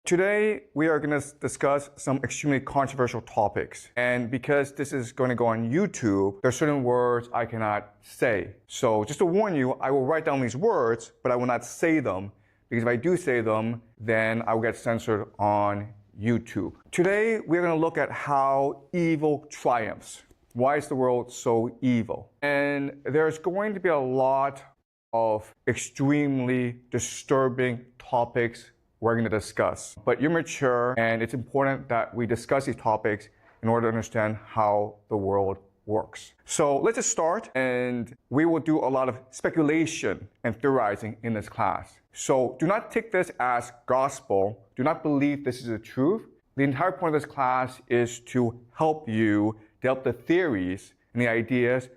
Today, we are going to discuss some extremely controversial topics. And because this is going to go on YouTube, there are certain words I cannot say. So just to warn you, I will write down these words, but I will not say them. Because if I do say them, then I will get censored on YouTube. Today, we're going to look at how evil triumphs. Why is the world so evil? And there's going to be a lot of extremely disturbing topics we're going to discuss. But you're mature, and it's important that we discuss these topics in order to understand how the world works. So let's just start, and we will do a lot of speculation and theorizing in this class. So do not take this as gospel. Do not believe this is the truth. The entire point of this class is to help you develop the theories and the ideas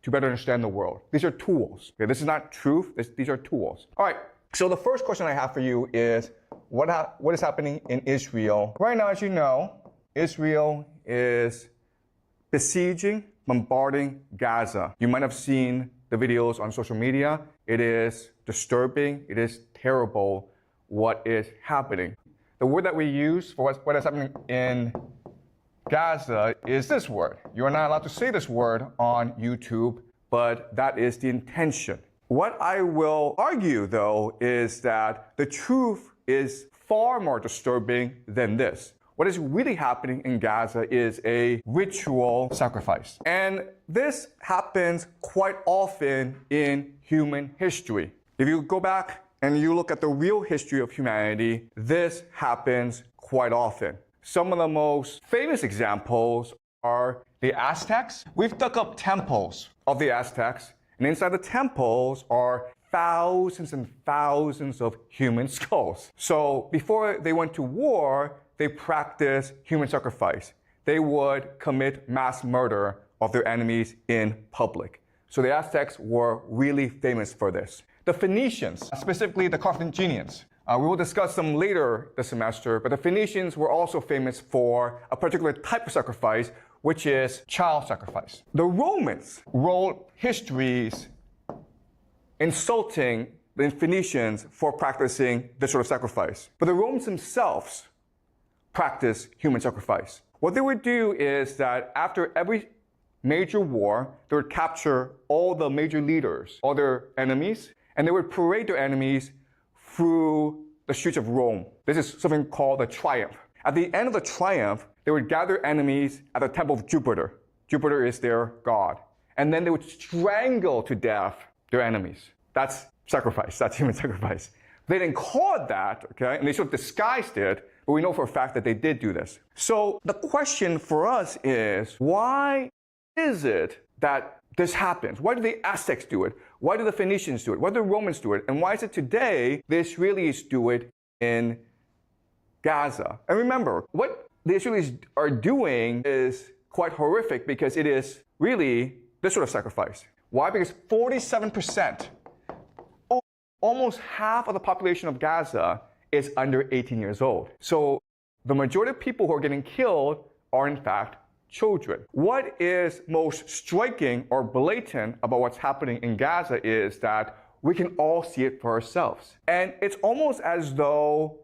to better understand the world. These are tools. Okay? This is not truth. These are tools. All right. So the first question I have for you is, what is happening in Israel? Right now, as you know, Israel is besieging, bombarding Gaza. You might have seen the videos on social media. It is disturbing. It is terrible what is happening. The word that we use for what is happening in Gaza is this word. You are not allowed to say this word on YouTube, but that is the intention. What I will argue, though, is that the truth is far more disturbing than this. What is really happening in Gaza is a ritual sacrifice. And this happens quite often in human history. If you go back and you look at the real history of humanity, this happens quite often. Some of the most famous examples are the Aztecs. We've dug up temples of the Aztecs, and inside the temples are thousands and thousands of human skulls. So before they went to war, they practiced human sacrifice. They would commit mass murder of their enemies in public. So the Aztecs were really famous for this. The Phoenicians, specifically the Carthaginians, we will discuss them later this semester, but the Phoenicians were also famous for a particular type of sacrifice, which is child sacrifice. The Romans wrote histories insulting the Phoenicians for practicing this sort of sacrifice. But the Romans themselves practiced human sacrifice. What they would do is that after every major war, they would capture all the major leaders, all their enemies, and they would parade their enemies through the streets of Rome. This is something called the triumph. At the end of the triumph, they would gather enemies at the temple of Jupiter. Jupiter is their god. And then they would strangle to death their enemies. That's sacrifice. That's human sacrifice. They didn't call it that, okay? And they sort of disguised it, but we know for a fact that they did do this. So the question for us is, why is it that this happens? Why do the Aztecs do it? Why do the Phoenicians do it? Why do the Romans do it? And why is it today the Israelis do it in Gaza? And remember, what the Israelis are doing is quite horrific because it is really this sort of sacrifice. Why? Because 47%, almost half of the population of Gaza is under 18 years old. So the majority of people who are getting killed are in fact children. What is most striking or blatant about what's happening in Gaza is that we can all see it for ourselves. And it's almost as though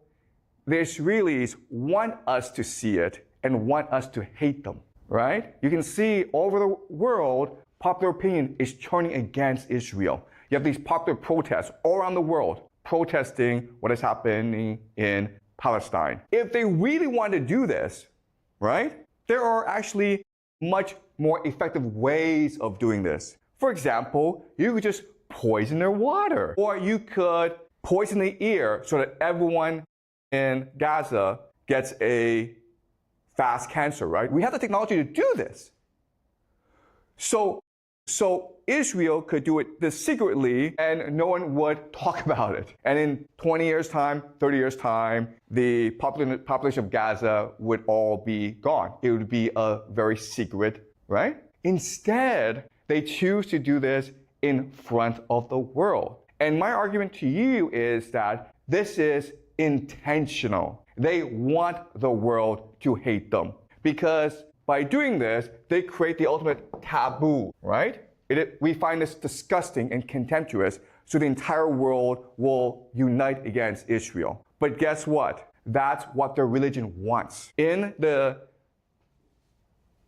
the Israelis want us to see it and want us to hate them, right? You can see all over the world, popular opinion is turning against Israel. You have these popular protests all around the world protesting what is happening in Palestine. If they really want to do this, right, there are actually much more effective ways of doing this. For example, you could just poison their water, or you could poison the air so that everyone in Gaza gets a fast cancer, right? We have the technology to do this. So Israel could do it this secretly and no one would talk about it. And in 20 years' time, 30 years' time, the population of Gaza would all be gone. It would be a very secret, right? Instead, they choose to do this in front of the world. And my argument to you is that this is intentional. They want the world to hate them because by doing this, they create the ultimate taboo, right? We find this disgusting and contemptuous, so the entire world will unite against Israel. But guess what? that's what their religion wants. In the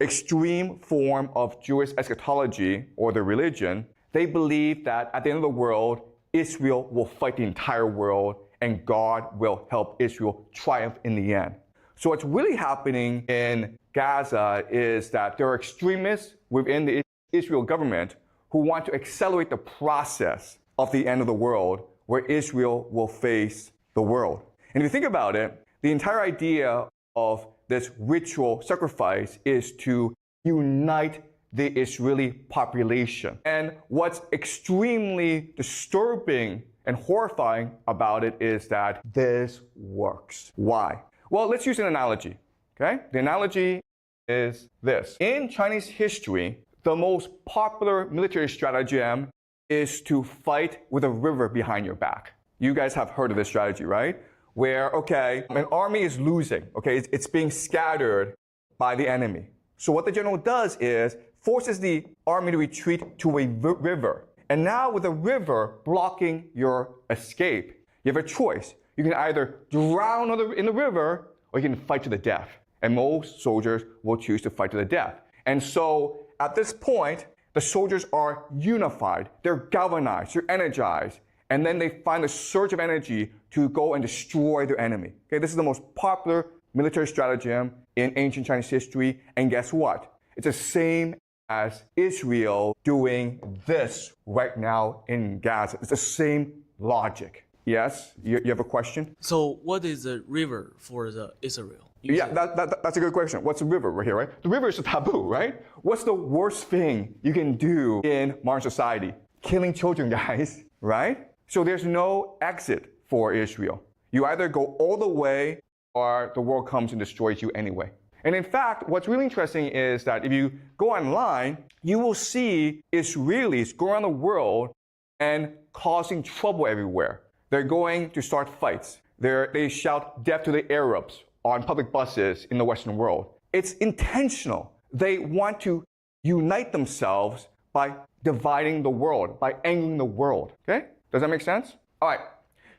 extreme form of Jewish eschatology, or the religion, they believe that at the end of the world, Israel will fight the entire world and God will help Israel triumph in the end. So what's really happening in Gaza is that there are extremists within the Israel government who want to accelerate the process of the end of the world, where Israel will face the world. And if you think about it, the entire idea of this ritual sacrifice is to unite the Israeli population. And what's extremely disturbing and horrifying about it is that this works. Why? Well, let's use an analogy, okay? The analogy is this. In Chinese history, the most popular military stratagem is to fight with a river behind your back. You guys have heard of this strategy, right? Where, okay, an army is losing, okay? It's being scattered by the enemy. So what the general does is forces the army to retreat to a river. And now with the river blocking your escape, you have a choice. You can either drown in the river or you can fight to the death. And most soldiers will choose to fight to the death. And so at this point, the soldiers are unified, they're galvanized, they're energized, and then they find a surge of energy to go and destroy their enemy. Okay, this is the most popular military stratagem in ancient Chinese history, and guess what? It's the same as Israel doing this right now in Gaza. It's the same logic. Yes? You have a question? So what is the river for the Israel? Yeah, that's a good question. What's a river right here, right? The river is a taboo, right? What's the worst thing you can do in modern society? Killing children, guys, right? So there's no exit for Israel. You either go all the way or the world comes and destroys you anyway. And in fact, what's really interesting is that if you go online, you will see Israelis go around the world and causing trouble everywhere. They're going to start fights. They shout death to the Arabs on public buses in the Western world. It's intentional. They want to unite themselves by dividing the world, by angering the world. Okay? Does that make sense? All right.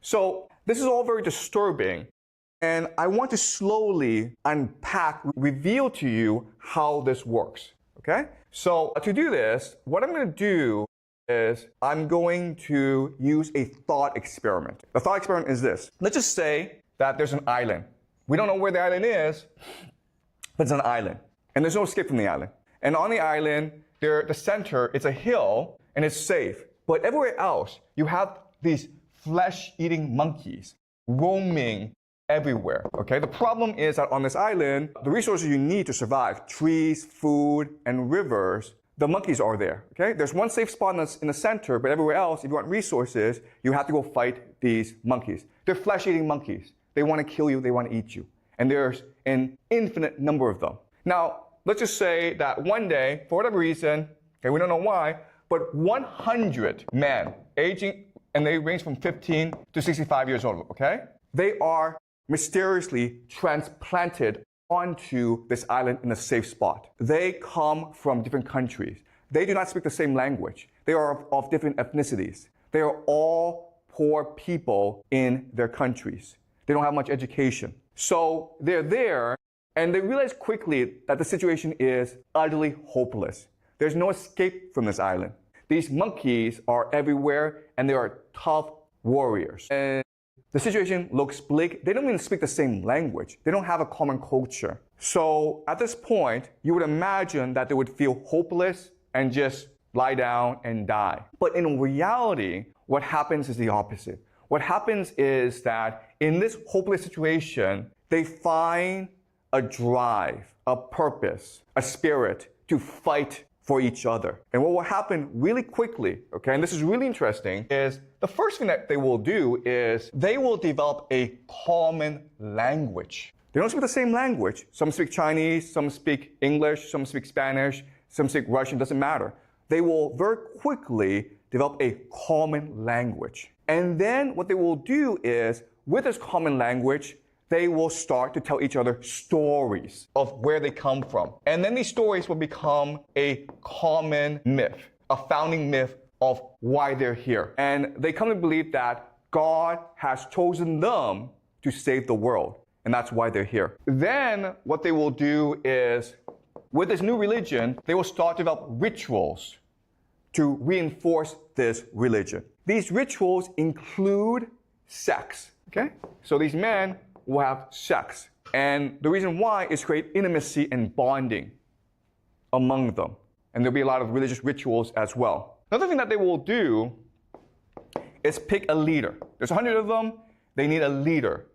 So this is all very disturbing. And I want to slowly unpack, reveal to you how this works. Okay? So to do this, what I'm going to do is I'm going to use a thought experiment. The thought experiment is this. Let's just say that there's an island. We don't know where the island is, but it's an island. And there's no escape from the island. And on the island, the center, it's a hill, and it's safe. But everywhere else, you have these flesh-eating monkeys roaming everywhere, okay? The problem is that on this island, the resources you need to survive, trees, food, and rivers, the monkeys are there, okay? There's one safe spot in the center, but everywhere else, if you want resources, you have to go fight these monkeys. They're flesh-eating monkeys. They want to kill you, they want to eat you. And there's an infinite number of them. Now, let's just say that one day, for whatever reason, okay, we don't know why, but 100 men aging, and they range from 15 to 65 years old, okay? They are mysteriously transplanted onto this island in a safe spot. They come from different countries. They do not speak the same language. They are of different ethnicities. They are all poor people in their countries. They don't have much education. So they're there, and they realize quickly that the situation is utterly hopeless. There's no escape from this island. These monkeys are everywhere, and they are tough warriors. And the situation looks bleak. They don't even speak the same language. They don't have a common culture. So at this point, you would imagine that they would feel hopeless and just lie down and die. But in reality, what happens is the opposite. What happens is that in this hopeless situation, they find a drive, a purpose, a spirit to fight for each other. And what will happen really quickly, okay, and this is really interesting, is the first thing that they will do is they will develop a common language. They don't speak the same language. Some speak Chinese, some speak English, some speak Spanish, some speak Russian, doesn't matter. They will very quickly develop a common language. And then what they will do is, with this common language, they will start to tell each other stories of where they come from. And then these stories will become a common myth, a founding myth of why they're here. And they come to believe that God has chosen them to save the world. and that's why they're here. Then what they will do is, with this new religion, they will start to develop rituals to reinforce this religion. These rituals include sex, okay? So these men will have sex. And the reason why is to create intimacy and bonding among them. And there'll be a lot of religious rituals as well. Another thing that they will do is pick a leader. There's 100 of them. They need a leader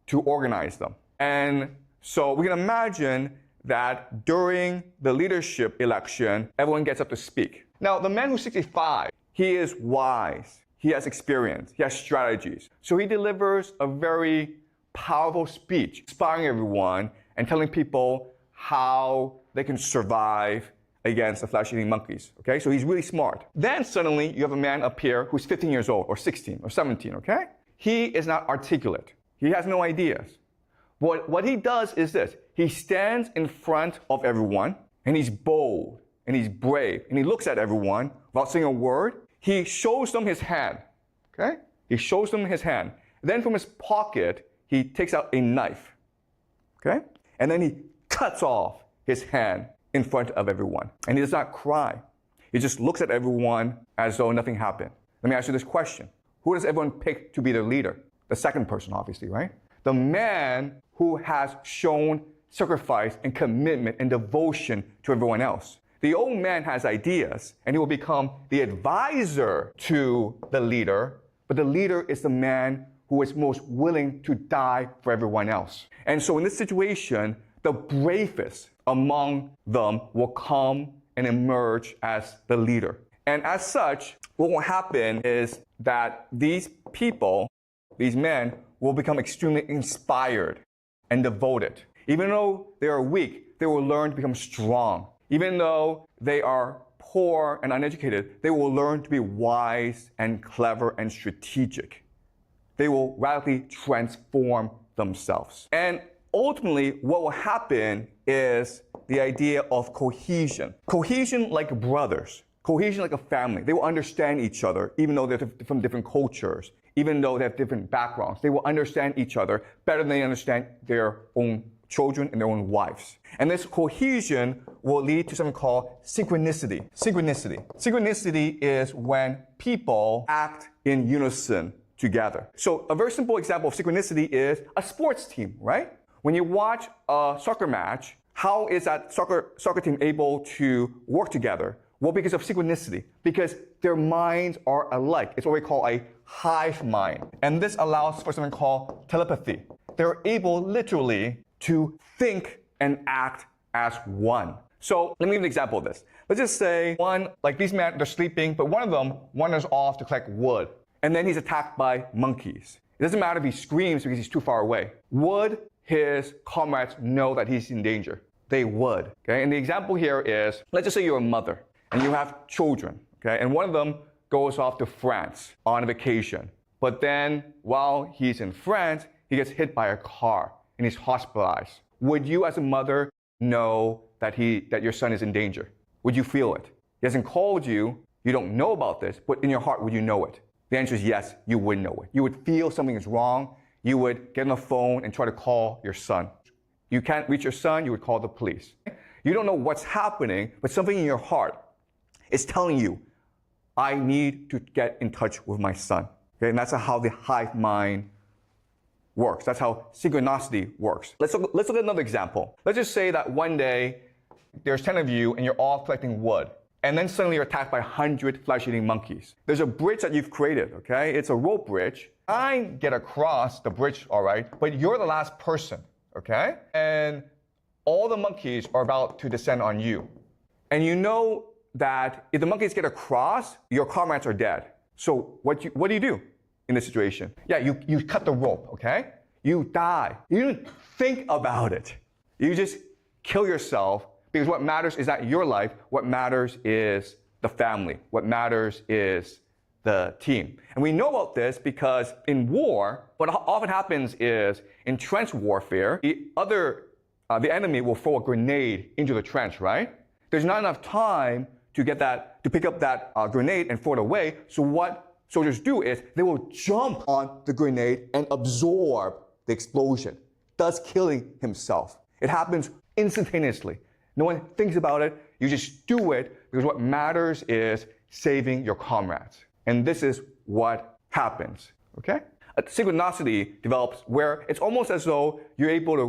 to organize them. And so we can imagine that during the leadership election, everyone gets up to speak. Now, the man who's 65, he is wise. He has experience. He has strategies. So he delivers a very powerful speech, inspiring everyone and telling people how they can survive against the flesh-eating monkeys, okay? So he's really smart. Then suddenly you have a man up here who's 15 years old or 16 or 17, okay? He is not articulate. He has no ideas. What he does is this. He stands in front of everyone and he's bold and he's brave and he looks at everyone without saying a word. He shows them his hand, okay? He shows them his hand. Then from his pocket, he takes out a knife, okay? And then he cuts off his hand in front of everyone. And he does not cry. He just looks at everyone as though nothing happened. Let me ask you this question. Who does everyone pick to be their leader? The second person, obviously, right? The man who has shown sacrifice and commitment and devotion to everyone else. The old man has ideas, and he will become the advisor to the leader, but the leader is the man who is most willing to die for everyone else. And so in this situation, the bravest among them will come and emerge as the leader. And as such, what will happen is that these people, these men, will become extremely inspired and devoted. Even though they are weak, they will learn to become strong. Even though they are poor and uneducated, they will learn to be wise and clever and strategic. They will radically transform themselves. And ultimately, what will happen is the idea of cohesion. Cohesion like brothers. Cohesion like a family. They will understand each other, even though they're from different cultures, even though they have different backgrounds. They will understand each other better than they understand their own children and their own wives. And this cohesion will lead to something called synchronicity. Synchronicity is when people act in unison together. So a very simple example of synchronicity is a sports team, right? When you watch a soccer match, how is that soccer team able to work together? Well, because of synchronicity, because their minds are alike. It's what we call a hive mind. And this allows for something called telepathy. They're able literally to think and act as one. So let me give an example of this. Let's just say these men, they're sleeping, but one of them wanders off to collect wood. And then he's attacked by monkeys. It doesn't matter if he screams because he's too far away. Would his comrades know that he's in danger? They would, okay? And the example here is, let's just say you're a mother and you have children, okay? And one of them goes off to France on a vacation. But then while he's in France, he gets hit by a car and he's hospitalized. Would you as a mother know that your son is in danger? Would you feel it? He hasn't called you, you don't know about this, but in your heart, would you know it? The answer is yes, you would know it. You would feel something is wrong. You would get on the phone and try to call your son. You can't reach your son, you would call the police. You don't know what's happening, but something in your heart is telling you, I need to get in touch with my son. Okay? And that's how the hive mind works. That's how synchronicity works. Let's look at another example. Let's just say that one day there's 10 of you and you're all collecting wood. And then suddenly you're attacked by 100 flesh-eating monkeys. There's a bridge that you've created, okay? It's a rope bridge. I get across the bridge, all right, but you're the last person, okay? And all the monkeys are about to descend on you. And you know that if the monkeys get across, your comrades are dead. So what do you do in this situation? Yeah, you cut the rope, okay? You die. You didn't think about it. You just kill yourself. Because what matters is not your life. What matters is the family. What matters is the team. And we know about this because in war, what often happens is in trench warfare, the enemy will throw a grenade into the trench, right? There's not enough time to pick up that grenade and throw it away. So what soldiers do is they will jump on the grenade and absorb the explosion. does killing himself. It happens instantaneously. No one thinks about it. You just do it because what matters is saving your comrades. And this is what happens, okay? Synchronicity develops where it's almost as though you're able to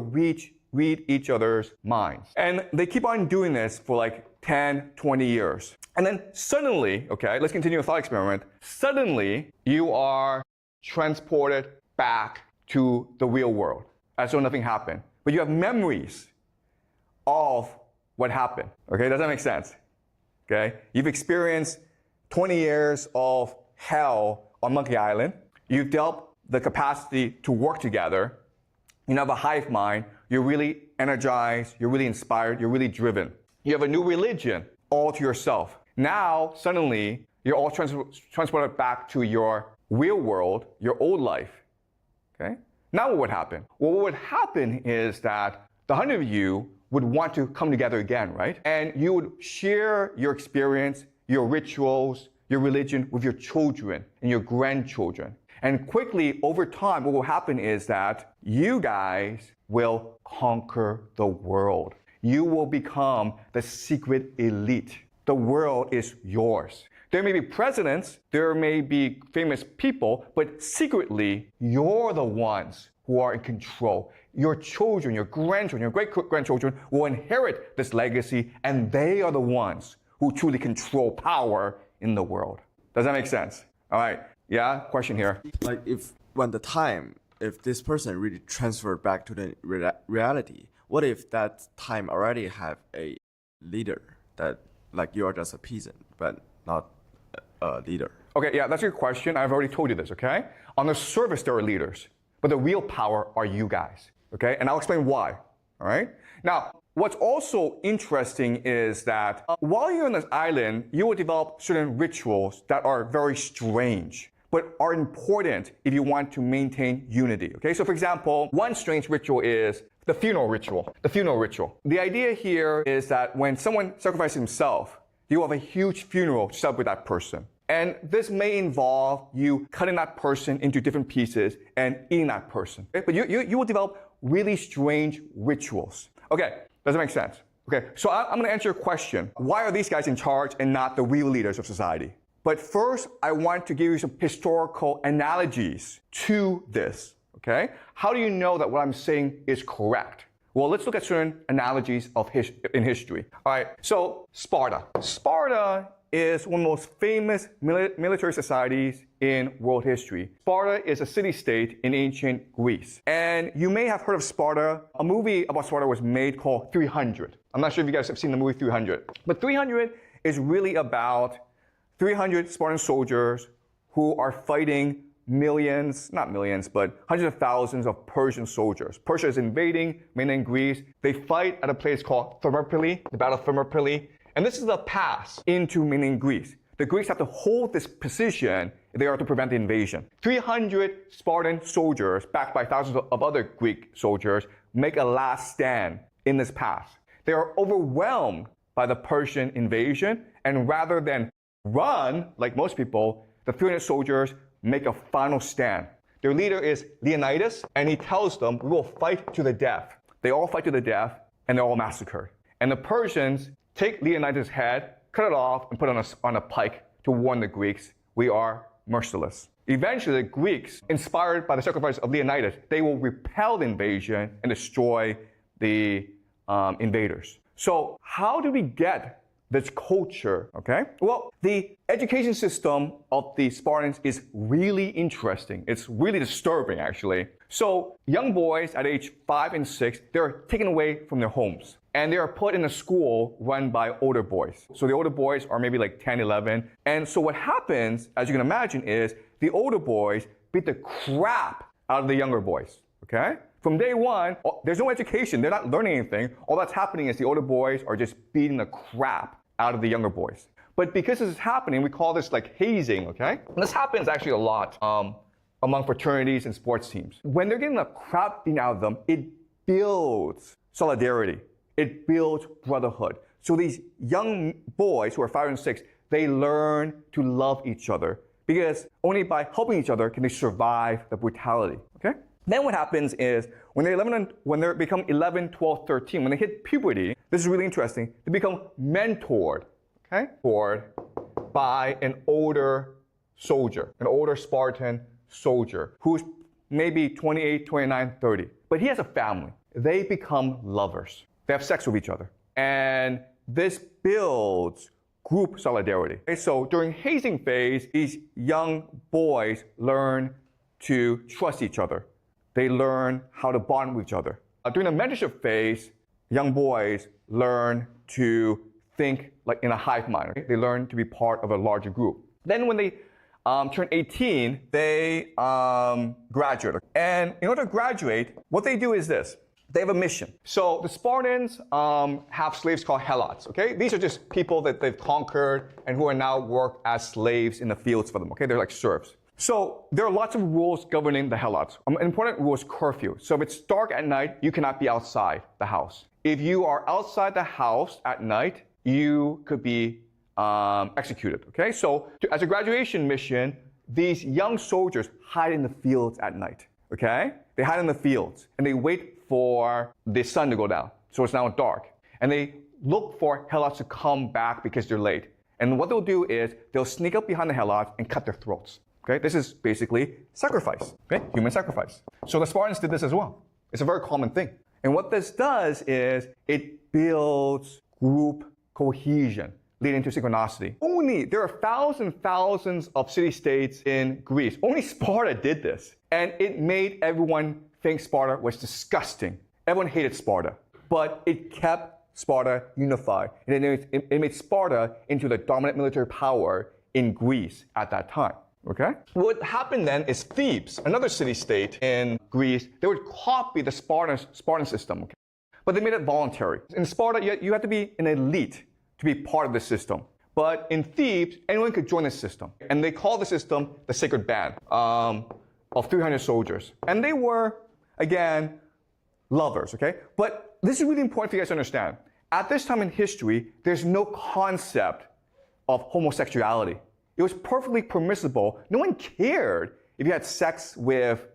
read each other's minds. And they keep on doing this for like 10, 20 years. And then suddenly, okay, let's continue a thought experiment. Suddenly, you are transported back to the real world as though nothing happened. But you have memories of what happened, okay? Does that make sense? Okay? You've experienced 20 years of hell on Monkey Island. You've developed the capacity to work together. You have a hive mind. You're really energized. You're really inspired. You're really driven. You have a new religion all to yourself. Now, suddenly, you're all transported back to your real world, your old life. Okay? Now what would happen? Well, what would happen is that the 100 of you would want to come together again, right? And you would share your experience, your rituals, your religion with your children and your grandchildren. And quickly, over time, what will happen is that you guys will conquer the world. You will become the secret elite. The world is yours. There may be presidents, there may be famous people, but secretly, you're the ones who are in control. Your children, your grandchildren, your great-grandchildren will inherit this legacy, and they are the ones who truly control power in the world. Does that make sense? All right. Yeah, question here. Like if this person really transferred back to the reality, what if that time already have a leader that like you are just a peasant, but not a leader? Okay, yeah, that's a good question. I've already told you this, okay? On the surface, there are leaders, but the real power are you guys, okay? And I'll explain why, all right? Now, what's also interesting is that while you're on this island, you will develop certain rituals that are very strange, but are important if you want to maintain unity, okay? So for example, one strange ritual is the funeral ritual. The funeral ritual. The idea here is that when someone sacrifices himself, you have a huge funeral to celebrate that person. And this may involve you cutting that person into different pieces and eating that person. Okay? But you will develop really strange rituals. Okay, does that make sense? Okay, so I'm going to answer your question. Why are these guys in charge and not the real leaders of society? But first, I want to give you some historical analogies to this. Okay? How do you know that what I'm saying is correct? Well, let's look at certain analogies in history. All right, so Sparta. Sparta is one of the most famous military societies in world history. Sparta is a city-state in ancient Greece. And you may have heard of Sparta. A movie about Sparta was made called 300. I'm not sure if you guys have seen the movie 300. But 300 is really about 300 Spartan soldiers who are fighting millions, not millions, but hundreds of thousands of Persian soldiers. Persia is invading mainland Greece. They fight at a place called Thermopylae, the Battle of Thermopylae. And this is the pass into mainland Greece. The Greeks have to hold this position if they are to prevent the invasion. 300 Spartan soldiers, backed by thousands of other Greek soldiers, make a last stand in this pass. They are overwhelmed by the Persian invasion, and rather than run, like most people, the 300 soldiers make a final stand. Their leader is Leonidas, and he tells them, we will fight to the death. They all fight to the death, and they're all massacred. And the Persians take Leonidas' head, cut it off, and put it on a pike to warn the Greeks, we are merciless. Eventually, the Greeks, inspired by the sacrifice of Leonidas, they will repel the invasion and destroy the invaders. So how do we get this culture, okay? Well, the education system of the Spartans is really interesting. It's really disturbing, actually. So young boys at age 5 and 6, they're taken away from their homes. And they are put in a school run by older boys. So the older boys are maybe like 10, 11. And so what happens, as you can imagine, is the older boys beat the crap out of the younger boys, okay? From day one, there's no education. They're not learning anything. All that's happening is the older boys are just beating the crap out of the younger boys. But because this is happening, we call this like hazing, okay? And this happens actually a lot among fraternities and sports teams. When they're getting the crap beaten out of them, it builds solidarity. It builds brotherhood. So these young boys who are 5 and 6, they learn to love each other because only by helping each other can they survive the brutality, okay? Then what happens is when they become 11, 12, 13, when they hit puberty, this is really interesting, they become mentored, okay? Mentored by an older soldier, an older Spartan soldier who's maybe 28, 29, 30. But he has a family. They become lovers. They have sex with each other. And this builds group solidarity. Okay, so during hazing phase, these young boys learn to trust each other. They learn how to bond with each other. During the mentorship phase, young boys learn to think like in a hive mind. Okay? They learn to be part of a larger group. Then when they turn 18, they graduate. And in order to graduate, what they do is this. They have a mission. So the Spartans have slaves called helots, okay? These are just people that they've conquered and who are now work as slaves in the fields for them, okay? They're like serfs. So there are lots of rules governing the helots. An important rule is curfew. So if it's dark at night, you cannot be outside the house. If you are outside the house at night, you could be executed, okay? So as a graduation mission, these young soldiers hide in the fields at night, okay? They hide in the fields and they wait for the sun to go down. So it's now dark. And they look for helots to come back because they're late. And what they'll do is they'll sneak up behind the helots and cut their throats. Okay, this is basically sacrifice, okay? Human sacrifice. So the Spartans did this as well. It's a very common thing. And what this does is it builds group cohesion, leading to synchronicity. There are thousands of city-states in Greece. Only Sparta did this. And it made everyone think Sparta was disgusting. Everyone hated Sparta. But it kept Sparta unified. And it made Sparta into the dominant military power in Greece at that time. Okay? What happened then is Thebes, another city-state in Greece, they would copy the Spartan system. Okay? But they made it voluntary. In Sparta, you had to be an elite to be part of the system. But in Thebes, anyone could join the system. And they called the system the Sacred Band of 300 soldiers. And they were, again, lovers, okay? But this is really important for you guys to understand. At this time in history, there's no concept of homosexuality. It was perfectly permissible. No one cared if you had sex with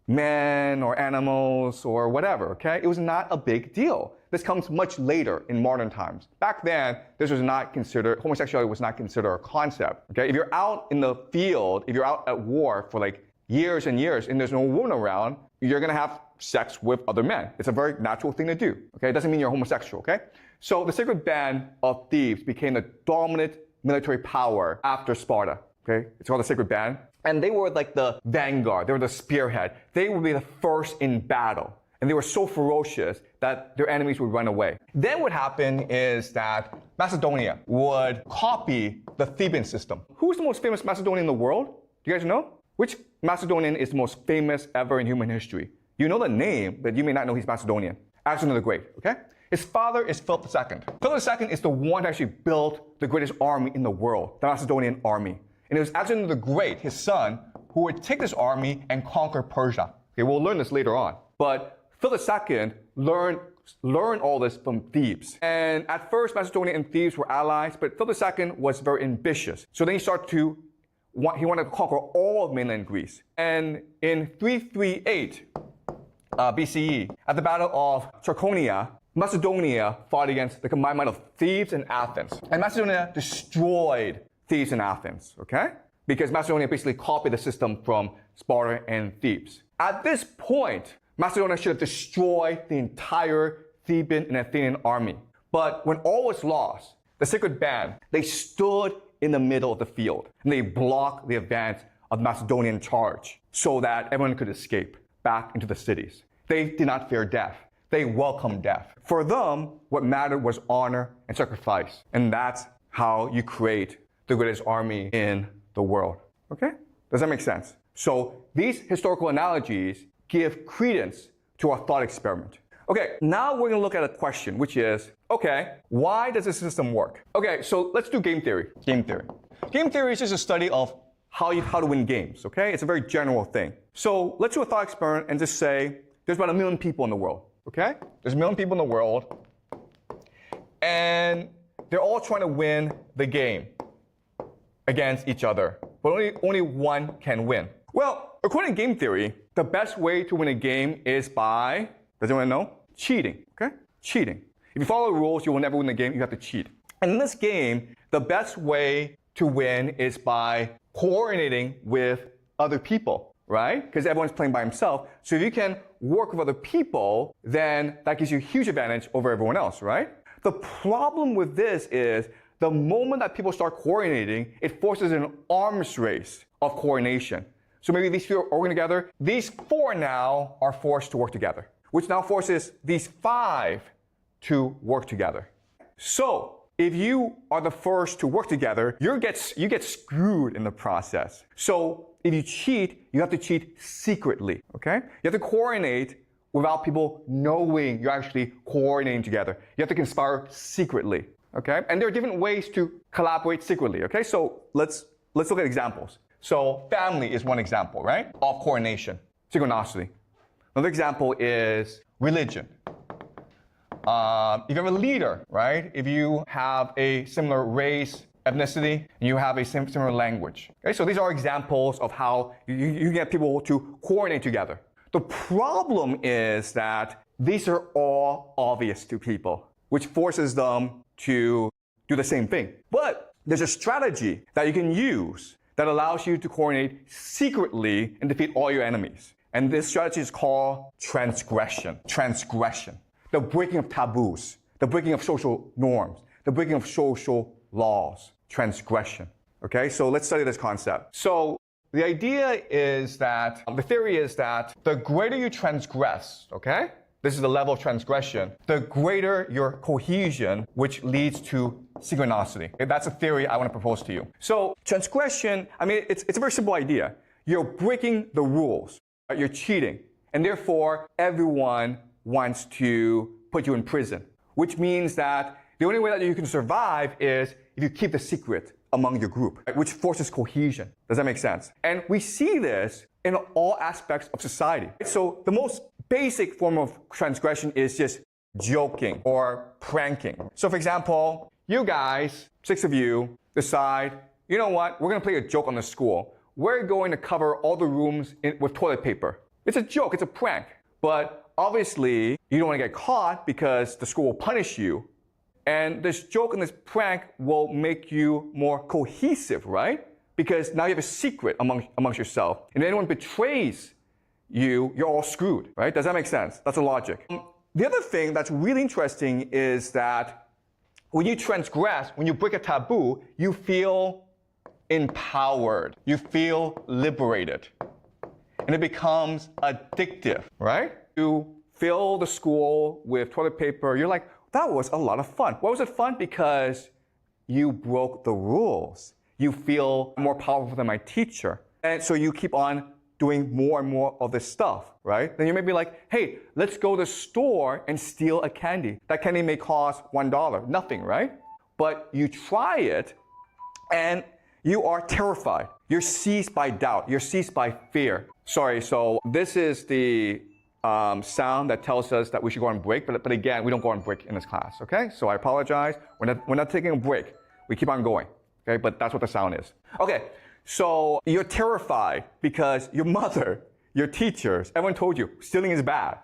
men or animals or whatever, okay? It was not a big deal. This comes much later in modern times. Back then, homosexuality was not considered a concept, okay? If you're out in the field, if you're out at war for like years and years and there's no woman around, you're gonna have sex with other men. It's a very natural thing to do, okay? It doesn't mean you're homosexual, okay? So the Sacred Band of Thebes became the dominant military power after Sparta, okay? It's called the Sacred Band. And they were like the vanguard. They were the spearhead. They would be the first in battle. And they were so ferocious that their enemies would run away. Then what happened is that Macedonia would copy the Theban system. Who's the most famous Macedonian in the world? Do you guys know? Which Macedonian is the most famous ever in human history? You know the name, but you may not know he's Macedonian. Alexander the Great, okay? His father is Philip II. Philip II is the one who actually built the greatest army in the world, the Macedonian army. And it was Alexander the Great, his son, who would take this army and conquer Persia. Okay, we'll learn this later on. But Philip II learned all this from Thebes. And at first, Macedonia and Thebes were allies, but Philip II was very ambitious. So then he wanted to conquer all of mainland Greece. And in 338 BCE, at the Battle of Synchronicity, Macedonia fought against the combined might of Thebes and Athens. And Macedonia destroyed Thebes and Athens, okay? Because Macedonia basically copied the system from Sparta and Thebes. At this point, Macedonia should have destroyed the entire Theban and Athenian army. But when all was lost, the Sacred Band, they stood in the middle of the field and they blocked the advance of the Macedonian charge so that everyone could escape back into the cities. They did not fear death. They welcomed death. For them, what mattered was honor and sacrifice. And that's how you create the greatest army in the world. Okay? Does that make sense? So these historical analogies give credence to our thought experiment. Okay, now we're going to look at a question, which is, okay, why does this system work? Okay, so let's do game theory. Game theory. Game theory is just a study of how to win games, okay? It's a very general thing. So let's do a thought experiment and just say there's about 1 million people in the world, okay? There's 1 million people in the world, and they're all trying to win the game against each other, but only one can win. Well, according to game theory, the best way to win a game is by, does anyone know? Cheating, okay? Cheating. If you follow the rules, you will never win the game. You have to cheat. And in this game, the best way to win is by coordinating with other people, right? Because everyone's playing by himself. So if you can work with other people, then that gives you a huge advantage over everyone else, right? The problem with this is the moment that people start coordinating, it forces an arms race of coordination. So maybe these few are working together. These 4 now are forced to work together, which now forces these 5 to work together. So if you are the first to work together, you get screwed in the process. So if you cheat, you have to cheat secretly, okay? You have to coordinate without people knowing you're actually coordinating together. You have to conspire secretly, okay? And there are different ways to collaborate secretly, okay? So let's look at examples. So family is one example, right? Of coordination, synchronicity. Another example is religion. If you have a leader, right? If you have a similar race, ethnicity, and you have a similar language. Okay? So these are examples of how you get people to coordinate together. The problem is that these are all obvious to people, which forces them to do the same thing. But there's a strategy that you can use that allows you to coordinate secretly and defeat all your enemies. And this strategy is called transgression. Transgression. The breaking of taboos, the breaking of social norms, the breaking of social laws. Transgression. Okay, so let's study this concept. So the idea is that, the theory is that the greater you transgress, okay, this is the level of transgression, the greater your cohesion, which leads to synchronicity. Okay, that's a theory I want to propose to you. So transgression, I mean, it's a very simple idea. You're breaking the rules, right? You're cheating, and therefore everyone wants to put you in prison, which means that the only way that you can survive is if you keep the secret among your group, right? Which forces cohesion. Does that make sense? And we see this in all aspects of society. So the most basic form of transgression is just joking or pranking. So for example, you guys, 6 of you, decide, you know what, we're going to play a joke on the school. We're going to cover all the rooms with toilet paper. It's a joke, it's a prank. But obviously, you don't want to get caught because the school will punish you. And this joke and this prank will make you more cohesive, right? Because now you have a secret amongst yourself. And if anyone betrays you, you're all screwed, right? Does that make sense? That's the logic. The other thing that's really interesting is that when you transgress, when you break a taboo, you feel empowered. You feel liberated. And it becomes addictive, right? You fill the school with toilet paper. You're like, that was a lot of fun. Why was it fun? Because you broke the rules. You feel more powerful than my teacher. And so you keep on doing more and more of this stuff, right? Then you may be like, hey, let's go to the store and steal a candy. That candy may cost $1, nothing, right? But you try it and you are terrified. You're seized by doubt. You're seized by fear. Sorry, so this is the sound that tells us that we should go on break, but again, we don't go on break in this class, okay? So I apologize. We're not taking a break. We keep on going, okay? But that's what the sound is. Okay, so you're terrified because your mother, your teachers, everyone told you stealing is bad,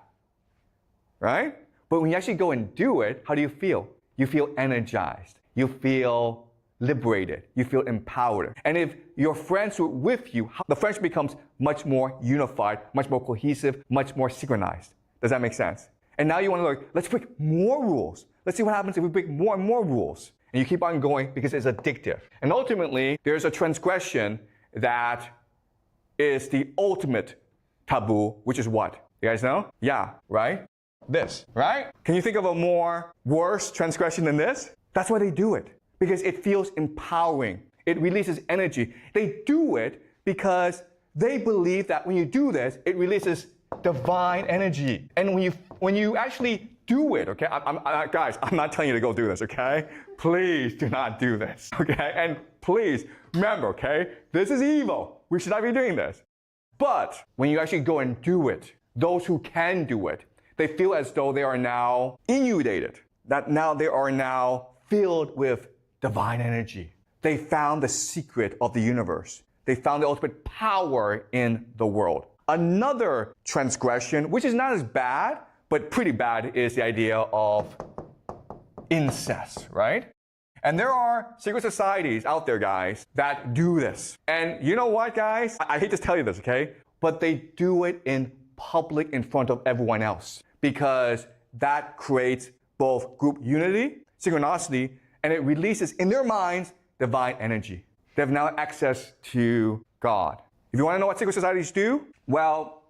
right? But when you actually go and do it, how do you feel? You feel energized. You feel liberated. You feel empowered. And if your friends were with you, the friendship becomes much more unified, much more cohesive, much more synchronized. Does that make sense? And now you want to like, let's break more rules. Let's see what happens if we break more and more rules. And you keep on going because it's addictive. And ultimately, there's a transgression that is the ultimate taboo, which is what? You guys know? Yeah, right? This, right? Can you think of a more worse transgression than this? That's why they do it. Because it feels empowering. It releases energy. They do it because they believe that when you do this, it releases divine energy. And when you actually do it, okay? Guys, I'm not telling you to go do this, okay? Please do not do this, okay? And please remember, okay? This is evil. We should not be doing this. But when you actually go and do it, those who can do it, they feel as though they are now inundated. That now they are now filled with divine energy. They found the secret of the universe. They found the ultimate power in the world. Another transgression, which is not as bad, but pretty bad, is the idea of incest, right? And there are secret societies out there, guys, that do this. And you know what, guys? I hate to tell you this, okay? But they do it in public in front of everyone else because that creates both group unity, synchronicity, and it releases in their minds divine energy. They have now access to God. If you want to know what secret societies do, well,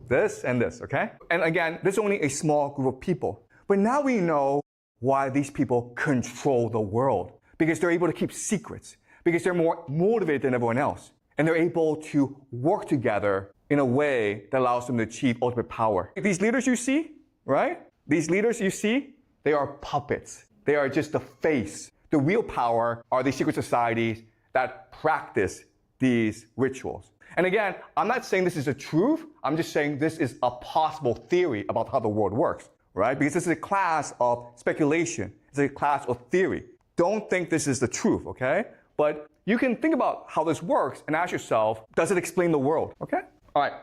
this and this, okay? And again, this is only a small group of people. But now we know why these people control the world. Because they're able to keep secrets. Because they're more motivated than everyone else. And they're able to work together in a way that allows them to achieve ultimate power. These leaders you see, right? These leaders you see, they are puppets. They are just the face. The real power are these secret societies that practice these rituals. And again, I'm not saying this is the truth. I'm just saying this is a possible theory about how the world works, right? Because this is a class of speculation. It's a class of theory. Don't think this is the truth, okay? But you can think about how this works and ask yourself, does it explain the world, okay? All right.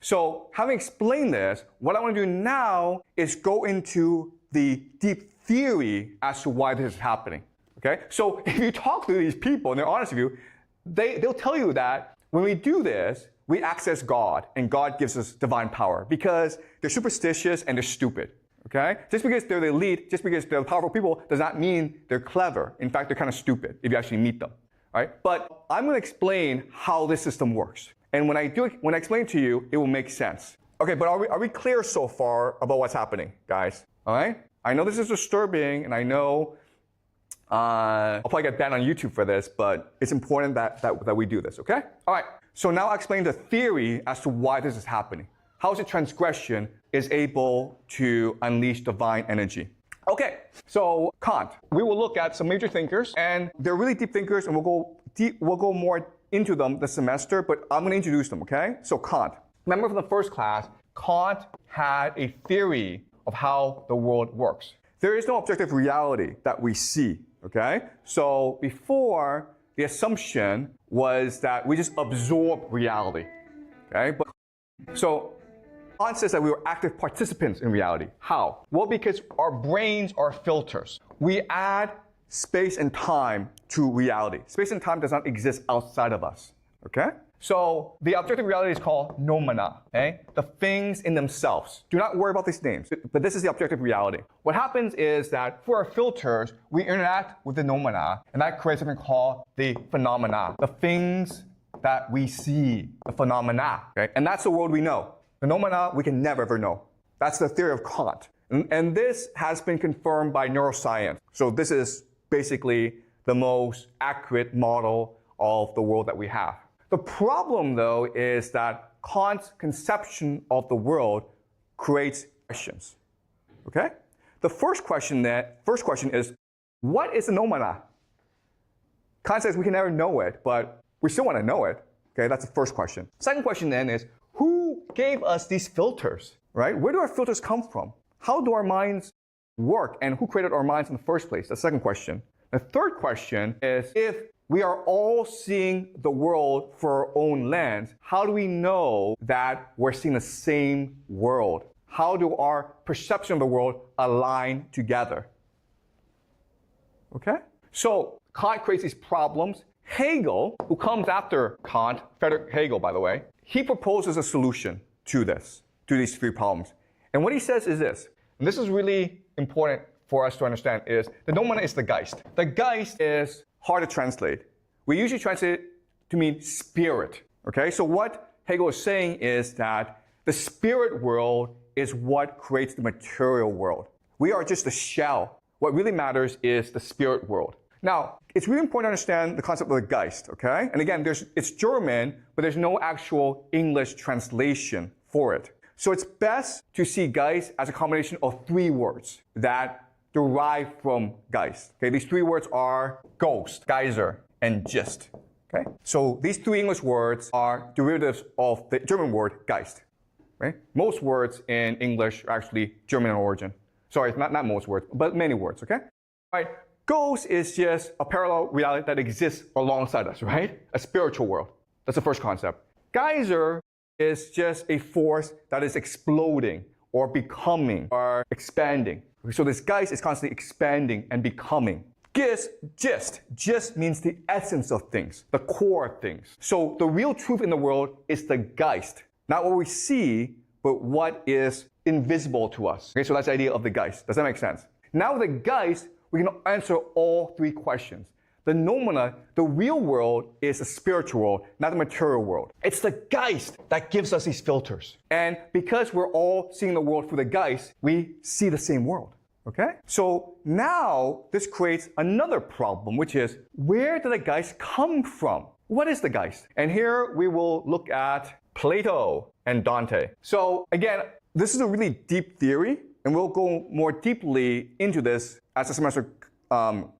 So having explained this, what I want to do now is go into the deep theory as to why this is happening, okay? So if you talk to these people and they're honest with you, they'll tell you that when we do this, we access God, and God gives us divine power because they're superstitious and they're stupid, okay? Just because they're the elite, just because they're the powerful people, does not mean they're clever. In fact, they're kind of stupid if you actually meet them, all right? But I'm going to explain how this system works. And when I explain it to you, it will make sense. Okay, but are we clear so far about what's happening, guys? All right? I know this is disturbing, and I know I'll probably get banned on YouTube for this, but it's important that we do this, okay? All right, so now I'll explain the theory as to why this is happening. How is it transgression is able to unleash divine energy? Okay, so Kant. We will look at some major thinkers, and they're really deep thinkers, and we'll go more into them this semester, but I'm going to introduce them, okay? So Kant. Remember from the first class, Kant had a theory of how the world works. There is no objective reality that we see, okay? So before, the assumption was that we just absorb reality, okay? So Kant says that we were active participants in reality. How? Well, because our brains are filters. We add space and time to reality. Space and time does not exist outside of us, okay? So the objective reality is called noumena, okay? The things in themselves. Do not worry about these names, but this is the objective reality. What happens is that for our filters, we interact with the noumena, and that creates something called the phenomena, the things that we see, the phenomena, okay? And that's the world we know. The noumena we can never ever know. That's the theory of Kant. And this has been confirmed by neuroscience. So this is basically the most accurate model of the world that we have. The problem, though, is that Kant's conception of the world creates questions. Okay? The first question is, what is a noumena? Kant says we can never know it, but we still want to know it. Okay, that's the first question. Second question then is, who gave us these filters? Right? Where do our filters come from? How do our minds work, and who created our minds in the first place? The second question. The third question is, if we are all seeing the world through our own lens, how do we know that we're seeing the same world? How do our perception of the world align together? Okay? So Kant creates these problems. Hegel, who comes after Kant, Friedrich Hegel, by the way, he proposes a solution to these three problems. And what he says is this, and this is really important for us to understand, is the noumena is the Geist. The Geist is hard to translate. We usually translate it to mean spirit. Okay? So what Hegel is saying is that the spirit world is what creates the material world. We are just a shell. What really matters is the spirit world. Now, it's really important to understand the concept of the Geist, okay? And again, it's German, but there's no actual English translation for it. So it's best to see Geist as a combination of three words that derive from Geist. Okay, these three words are ghost, geyser, and gist. Okay, so these three English words are derivatives of the German word Geist. Right? Most words in English are actually German in origin. Sorry, not most words, but many words. Okay. All right. Ghost is just a parallel reality that exists alongside us. Right? A spiritual world. That's the first concept. Geyser is just a force that is exploding or becoming or expanding. So this Geist is constantly expanding and becoming. Gist means the essence of things, the core of things. So the real truth in the world is the Geist, not what we see, but what is invisible to us. Okay, so that's the idea of the Geist. Does that make sense? Now with the Geist, we can answer all three questions. The noumena, the real world, is a spiritual world, not the material world. It's the Geist that gives us these filters. And because we're all seeing the world through the Geist, we see the same world. Okay? So now this creates another problem, which is, where did the Geist come from? What is the Geist? And here we will look at Plato and Dante. So again, this is a really deep theory, and we'll go more deeply into this as the semester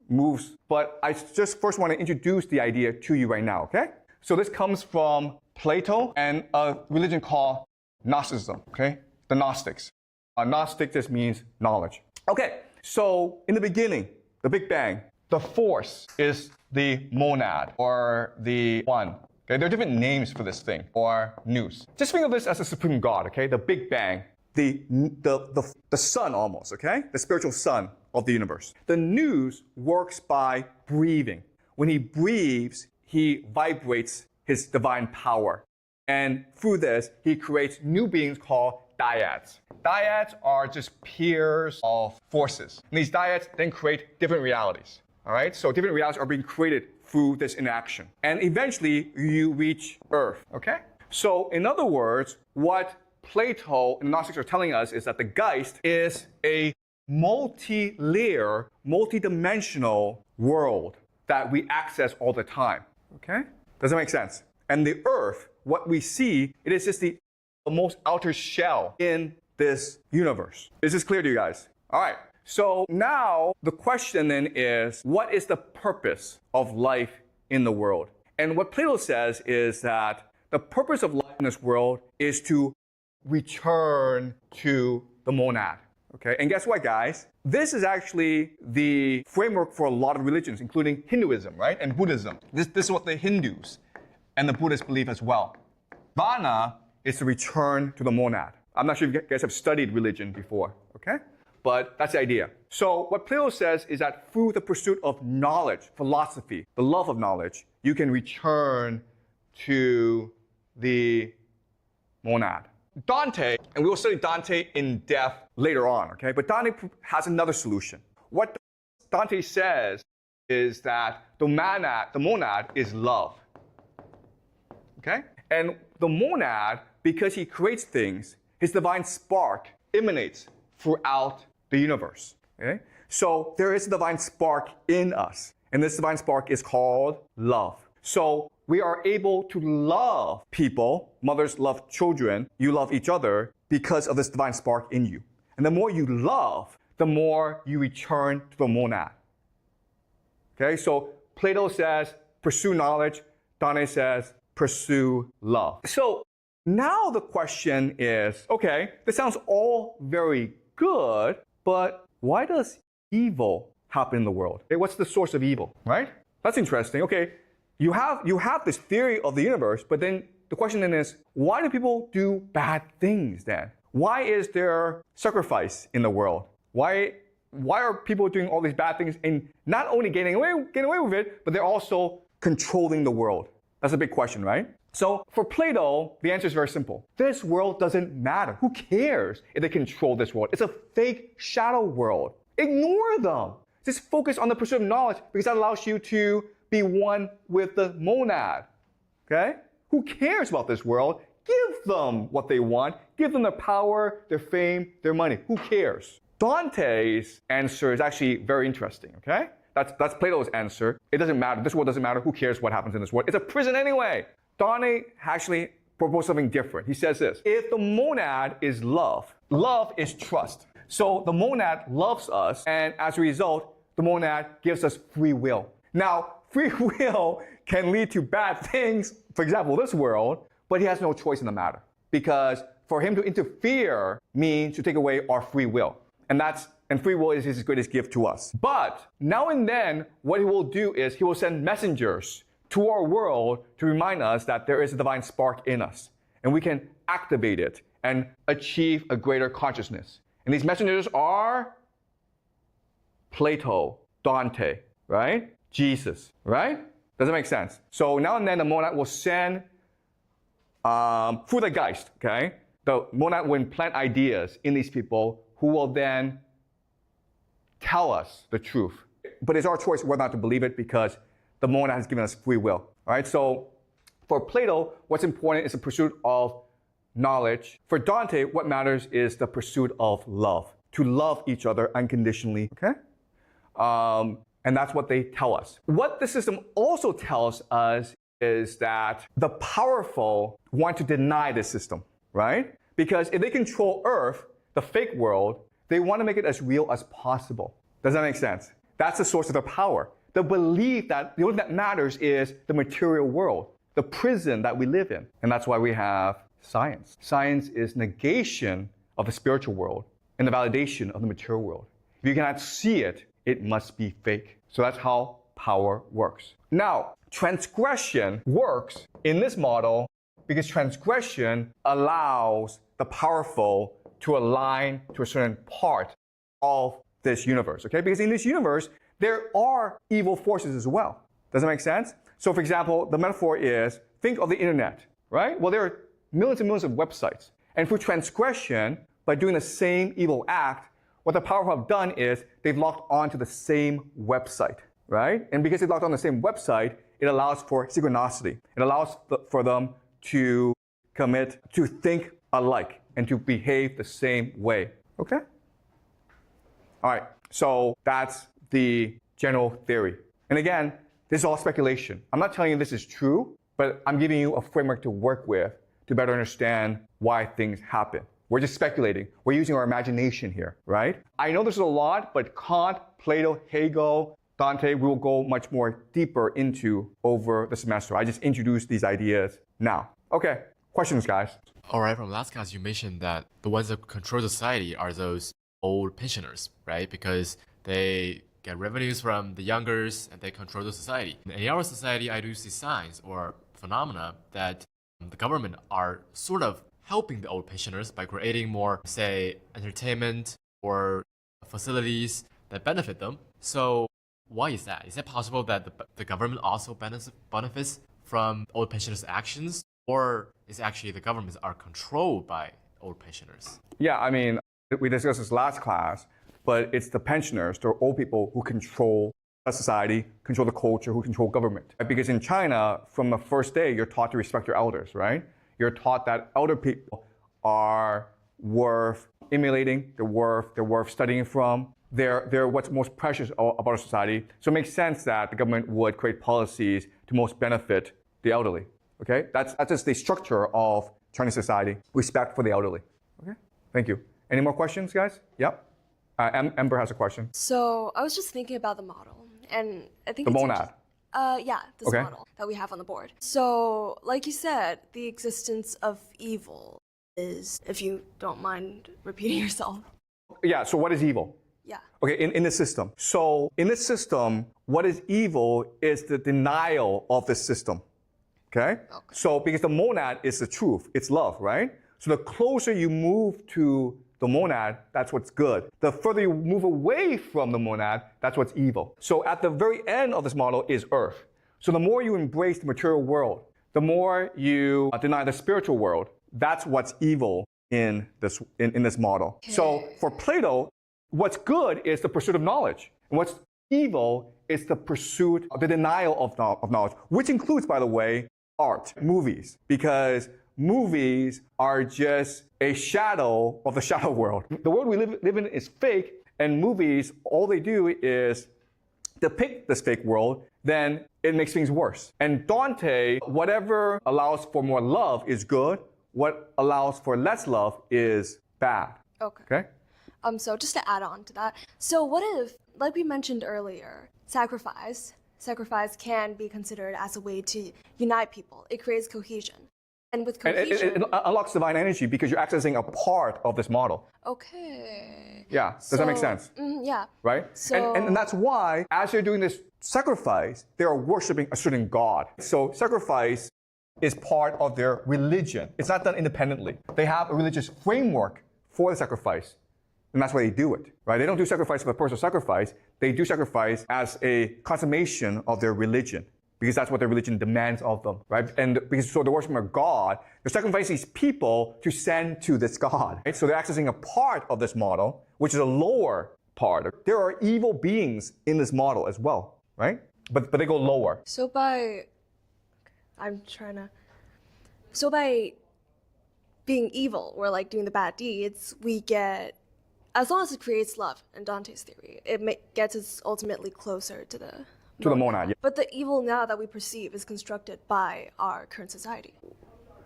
moves. But I just first want to introduce the idea to you right now, okay? So this comes from Plato and a religion called Gnosticism, okay? The Gnostics. Gnostic just means knowledge. Okay, so in the beginning, the Big Bang, the force is the monad, or the one. Okay, there are different names for this thing, or nous. Just think of this as a supreme God, okay? The Big Bang, the sun almost, okay? The spiritual sun of the universe. The nous works by breathing. When he breathes, he vibrates his divine power. And through this, he creates new beings called dyads. Dyads are just pairs of forces. And these dyads then create different realities. All right? So different realities are being created through this interaction. And eventually, you reach Earth. Okay? So in other words, what Plato and the Gnostics are telling us is that the Geist is a multi-layer, multi-dimensional world that we access all the time. Okay? Does that make sense? And the Earth, what we see, it is just the most outer shell in this universe. Is this clear to you guys? All right. So now the question then is, what is the purpose of life in the world? And what Plato says is that the purpose of life in this world is to return to the monad. Okay? And guess what, guys? This is actually the framework for a lot of religions, including Hinduism, right? And Buddhism. This is what the Hindus and the Buddhists believe as well. Nirvana is to return to the monad. I'm not sure if you guys have studied religion before, okay? But that's the idea. So what Plato says is that through the pursuit of knowledge, philosophy, the love of knowledge, you can return to the monad. Dante, and we will study Dante in depth later on, okay? But Dante has another solution. What Dante says is that the monad is love, okay? And the monad, because he creates things, his divine spark emanates throughout the universe. Okay? So there is a divine spark in us, and this divine spark is called love. So we are able to love people. Mothers love children. You love each other because of this divine spark in you. And the more you love, the more you return to the monad. Okay? So Plato says, pursue knowledge. Dante says, pursue love. So now the question is, okay, this sounds all very good, but why does evil happen in the world? Okay, what's the source of evil, right? That's interesting. Okay, you have this theory of the universe, but then the question then is, why do people do bad things then? Why is there sacrifice in the world? Why are people doing all these bad things and not only getting away with it, but they're also controlling the world? That's a big question, right? So for Plato, the answer is very simple. This world doesn't matter. Who cares if they control this world? It's a fake shadow world. Ignore them. Just focus on the pursuit of knowledge because that allows you to be one with the monad. Okay? Who cares about this world? Give them what they want. Give them their power, their fame, their money. Who cares? Dante's answer is actually very interesting. Okay? That's Plato's answer. It doesn't matter. This world doesn't matter. Who cares what happens in this world? It's a prison anyway. Dante actually proposed something different. He says this: if the monad is love, love is trust. So the monad loves us, and as a result, the monad gives us free will. Now, free will can lead to bad things, for example, this world, but he has no choice in the matter. Because for him to interfere means to take away our free will. And free will is his greatest gift to us. But now and then, what he will do is he will send messengers to our world to remind us that there is a divine spark in us. and we can activate it and achieve a greater consciousness. And these messengers are Plato, Dante, right? Jesus, right? Does that make sense? So now and then the monad will send through the Geist, okay? The monad will implant ideas in these people who will then tell us the truth. But it's our choice whether or not to believe it because the monad has given us free will, all right? So for Plato, what's important is the pursuit of knowledge. For Dante, what matters is the pursuit of love, to love each other unconditionally, okay? And that's what they tell us. What the system also tells us is that the powerful want to deny this system, right? Because if they control Earth, the fake world, they want to make it as real as possible. Does that make sense? That's the source of their power. The belief that the only thing that matters is the material world, the prison that we live in. And that's why we have science. Science is negation of the spiritual world and the validation of the material world. If you cannot see it, it must be fake. So that's how power works. Now, transgression works in this model because transgression allows the powerful to align to a certain part of this universe, okay? Because in this universe, there are evil forces as well. Does that make sense? So for example, the metaphor is, think of the internet, right? Well, there are millions and millions of websites. And through transgression, by doing the same evil act, what the powerful have done is they've logged onto the same website, right? And because they've logged on the same website, it allows for synchronicity. It allows for them to think alike and to behave the same way, okay? All right, so that's the general theory. And again, this is all speculation. I'm not telling you this is true, but I'm giving you a framework to work with to better understand why things happen. We're just speculating. We're using our imagination here, right? I know this is a lot, but Kant, Plato, Hegel, Dante, we will go much more deeper into over the semester. I just introduced these ideas now. Okay, questions, guys? All right, from last class, you mentioned that the ones that control society are those old pensioners, right? Because they get revenues from the youngers and they control the society. In our society, I do see signs or phenomena that the government are sort of helping the old pensioners by creating more, say, entertainment or facilities that benefit them. So why is that? Is it possible that the government also benefits from old pensioners' actions? Or is actually the governments are controlled by old pensioners? Yeah, I mean, we discussed this last class, but it's the pensioners, the old people who control society, control the culture, who control government. Because in China, from the first day, you're taught to respect your elders, right? You're taught that elder people are worth emulating, they're worth studying from. They're what's most precious about our society. So it makes sense that the government would create policies to most benefit the elderly. Okay, that's just the structure of Chinese society. Respect for the elderly. Okay, thank you. Any more questions, guys? Yep. Ember has a question. So I was just thinking about the model, and I think The monad. This Okay. model that we have on the board. So, like you said, the existence of evil is, if you don't mind repeating yourself. Yeah. So what is evil? Yeah. Okay, in the system. So in this system, what is evil is the denial of the system. Okay? So because the monad is the truth, it's love, right? So the closer you move to the monad, that's what's good. The further you move away from the monad, that's what's evil. So at the very end of this model is Earth. So the more you embrace the material world, the more you deny the spiritual world, that's what's evil in this model. Okay. So for Plato, what's good is the pursuit of knowledge. And what's evil is the pursuit of the denial of knowledge, which includes, by the way, art, movies, because movies are just a shadow of the shadow world. The world we live in is fake, and movies, all they do is depict this fake world, then it makes things worse. And Dante, whatever allows for more love is good, what allows for less love is bad. Okay? So just to add on to that, so what if, like we mentioned earlier, sacrifice can be considered as a way to unite people. It creates cohesion. And with cohesion... It unlocks divine energy because you're accessing a part of this model. Okay. Yeah, does that make sense? Yeah. Right? So, and that's why, as you're doing this sacrifice, they are worshiping a certain god. So sacrifice is part of their religion. It's not done independently. They have a religious framework for the sacrifice, and that's why they do it, right? They don't do sacrifice for the personal sacrifice. They do sacrifice as a consummation of their religion, because that's what their religion demands of them, right? And because so they're worshiping a God, they're sacrificing these people to send to this God, right? So they're accessing a part of this model, which is a lower part. There are evil beings in this model as well, right? But they go lower. So by being evil or like doing the bad deeds, we get, as long as it creates love in Dante's theory, it gets us ultimately closer to the monad. Yeah. But the evil now that we perceive is constructed by our current society.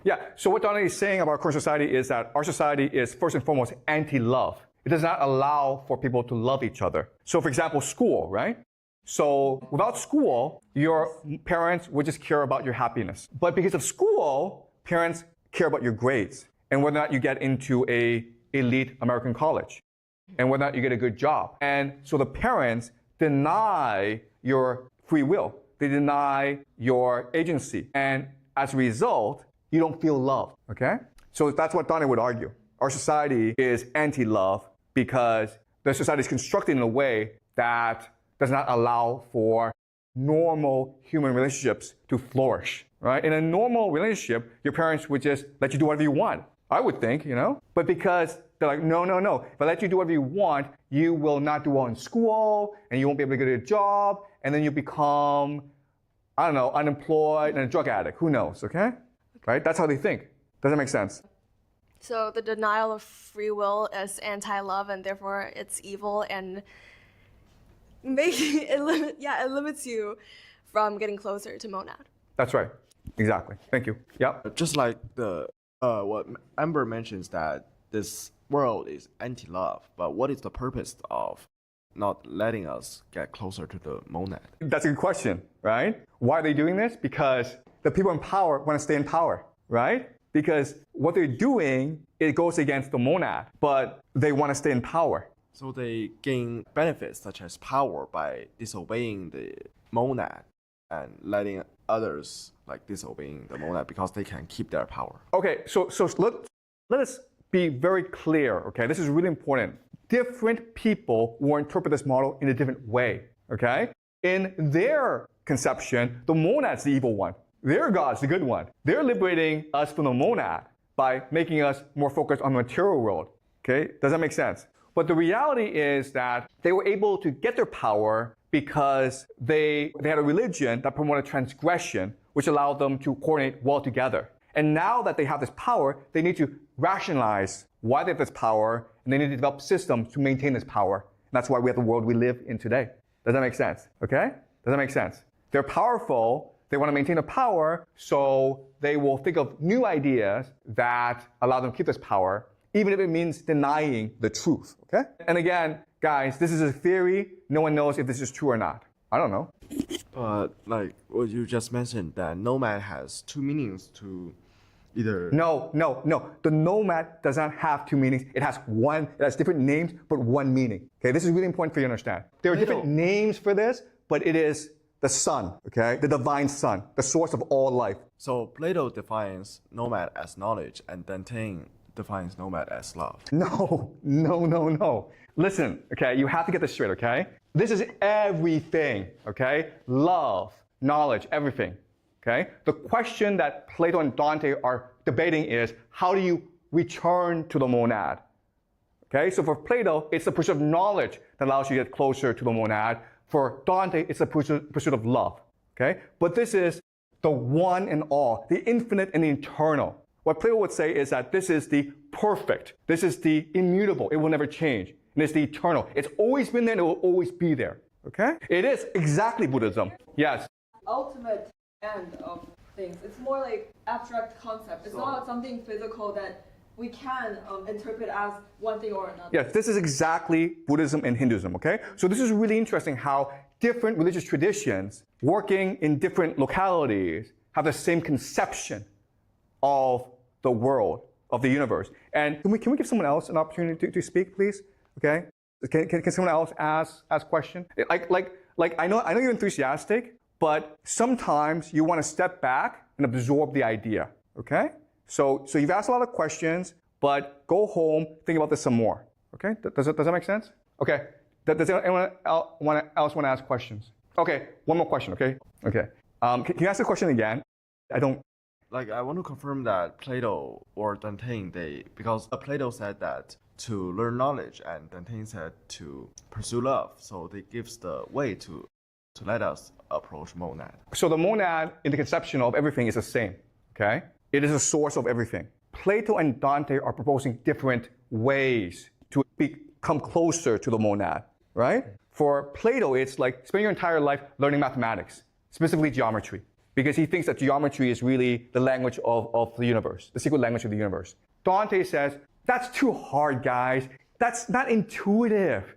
Yeah, so what Dante is saying about our current society is that our society is first and foremost anti-love. It does not allow for people to love each other. So for example, school, right? So without school, your parents would just care about your happiness. But because of school, parents care about your grades and whether or not you get into a elite American college and whether or not you get a good job. And so the parents deny your free will. They deny your agency. And as a result, you don't feel love, okay? So that's what Dante would argue. Our society is anti-love because the society is constructed in a way that does not allow for normal human relationships to flourish, right? In a normal relationship, your parents would just let you do whatever you want, I would think, you know? But because they're like, no. If I let you do whatever you want, you will not do well in school, and you won't be able to get a job, and then you become, I don't know, unemployed and a drug addict. Who knows, okay? Right? That's how they think. Does that make sense? So the denial of free will is anti-love, and therefore it's evil, and it limits you from getting closer to monad. That's right. Exactly. Thank you. Yep. Just like the what Amber mentions, that this world is anti-love, but what is the purpose of not letting us get closer to the monad? That's a good question, right? Why are they doing this? Because the people in power want to stay in power, right? Because what they're doing, it goes against the monad, but they want to stay in power. So they gain benefits such as power by disobeying the monad and letting others like disobeying the monad because they can keep their power. Okay, so let us be very clear, okay? This is really important. Different people will interpret this model in a different way, okay? In their conception, the monad's the evil one. Their God's the good one. They're liberating us from the monad by making us more focused on the material world, okay? Does that make sense? But the reality is that they were able to get their power because they had a religion that promoted transgression, which allowed them to coordinate well together. And now that they have this power, they need to rationalize why they have this power, and they need to develop systems to maintain this power. And that's why we have the world we live in today. Does that make sense? Okay? Does that make sense? They're powerful. They want to maintain the power, so they will think of new ideas that allow them to keep this power, even if it means denying the truth, okay? And again, guys, this is a theory. No one knows if this is true or not. I don't know. But like what you just mentioned, that nomad has two meanings to either... No. The nomad does not have two meanings. It has different names, but one meaning. Okay, this is really important for you to understand. There are different names for this, but it is the sun, okay? The divine sun, the source of all life. So Plato defines nomad as knowledge, and Dante defines nomad as love. No. Listen, okay, you have to get this straight, okay? This is everything, okay? Love, knowledge, everything, okay? The question that Plato and Dante are debating is, how do you return to the monad? Okay, so for Plato, it's the pursuit of knowledge that allows you to get closer to the monad. For Dante, it's the pursuit of love, okay? But this is the one and all, the infinite and the eternal. What Plato would say is that this is the perfect, this is the immutable, it will never change, and it's the eternal. It's always been there and it will always be there, okay? It is exactly Buddhism, yes. Ultimate end of things. It's more like abstract concept. It's not something physical that we can interpret as one thing or another. Yes, this is exactly Buddhism and Hinduism, okay? So this is really interesting how different religious traditions working in different localities have the same conception of the world, of the universe. And can we give someone else an opportunity to speak, please? Okay? Can someone else ask question? Like I know you're enthusiastic, but sometimes you want to step back and absorb the idea, okay? So you've asked a lot of questions, but go home, think about this some more, okay? Does that make sense? Okay, does anyone else want to ask questions? Okay, one more question, okay? Okay, can you ask the question again? I want to confirm that Plato or Dante, because Plato said that to learn knowledge and Dante said to pursue love. So they gives the way to let us approach monad. So the monad in the conception of everything is the same, okay? It is the source of everything. Plato and Dante are proposing different ways to become closer to the monad, right? For Plato, it's like spend your entire life learning mathematics, specifically geometry, because he thinks that geometry is really the language of the universe, the secret language of the universe. Dante says, that's too hard, guys. That's not intuitive.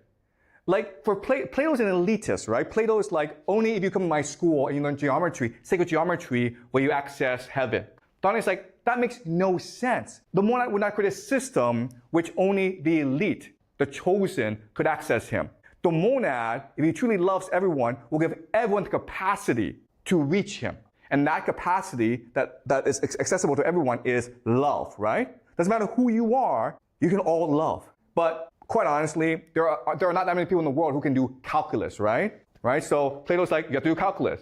Like, for Plato's an elitist, right? Plato is like, only if you come to my school and you learn geometry, sacred geometry, will you access heaven. Dante's like, that makes no sense. The monad would not create a system which only the elite, the chosen, could access him. The monad, if he truly loves everyone, will give everyone the capacity to reach him. And that capacity that is accessible to everyone is love, right? Doesn't matter who you are, you can all love. But quite honestly, there are not that many people in the world who can do calculus, right? So Plato's like, you have to do calculus.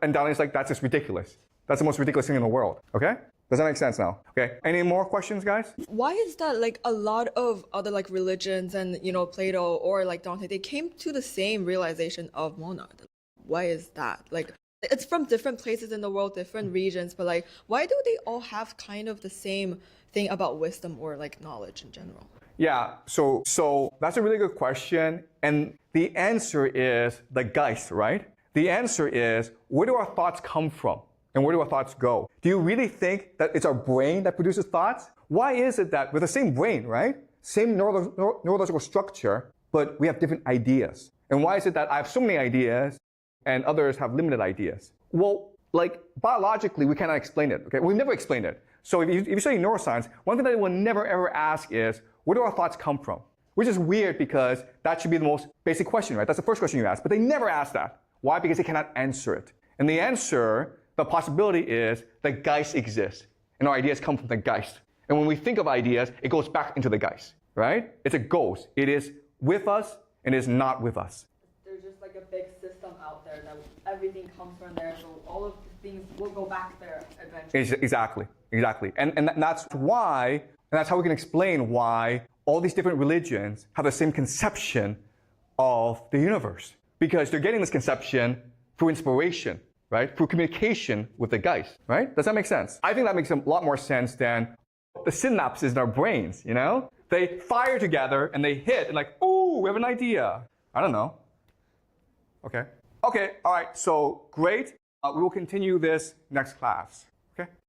And Dante's like, that's just ridiculous. That's the most ridiculous thing in the world, okay? Does that make sense now? Okay, any more questions, guys? Why is that like a lot of other like religions and, Plato or like Dante, they came to the same realization of monad? Why is that? Like, it's from different places in the world, different regions, but like, why do they all have kind of the same thing about wisdom or like knowledge in general? Yeah, so that's a really good question. And the answer is the Geist, right? The answer is, where do our thoughts come from? And where do our thoughts go? Do you really think that it's our brain that produces thoughts? Why is it that with the same brain, right? Same neurological structure, but we have different ideas? And why is it that I have so many ideas and others have limited ideas? Well, like biologically, we cannot explain it, okay? We never explain it. So if you study neuroscience, one thing that they will never ever ask is, where do our thoughts come from? Which is weird because that should be the most basic question, right? That's the first question you ask, but they never ask that. Why? Because they cannot answer it. And the answer, the possibility is the Geist exists, and our ideas come from the Geist. And when we think of ideas, it goes back into the Geist, right? It's a ghost. It is with us and is not with us. There's just like a big system out there that everything comes from there, so all of the things will go back there eventually. Exactly. And that's why, and that's how we can explain why all these different religions have the same conception of the universe. Because they're getting this conception through inspiration, right? Through communication with the Geist, right? Does that make sense? I think that makes a lot more sense than the synapses in our brains, They fire together and they hit and like, ooh, we have an idea. I don't know. Okay, all right, so great. We will continue this next class.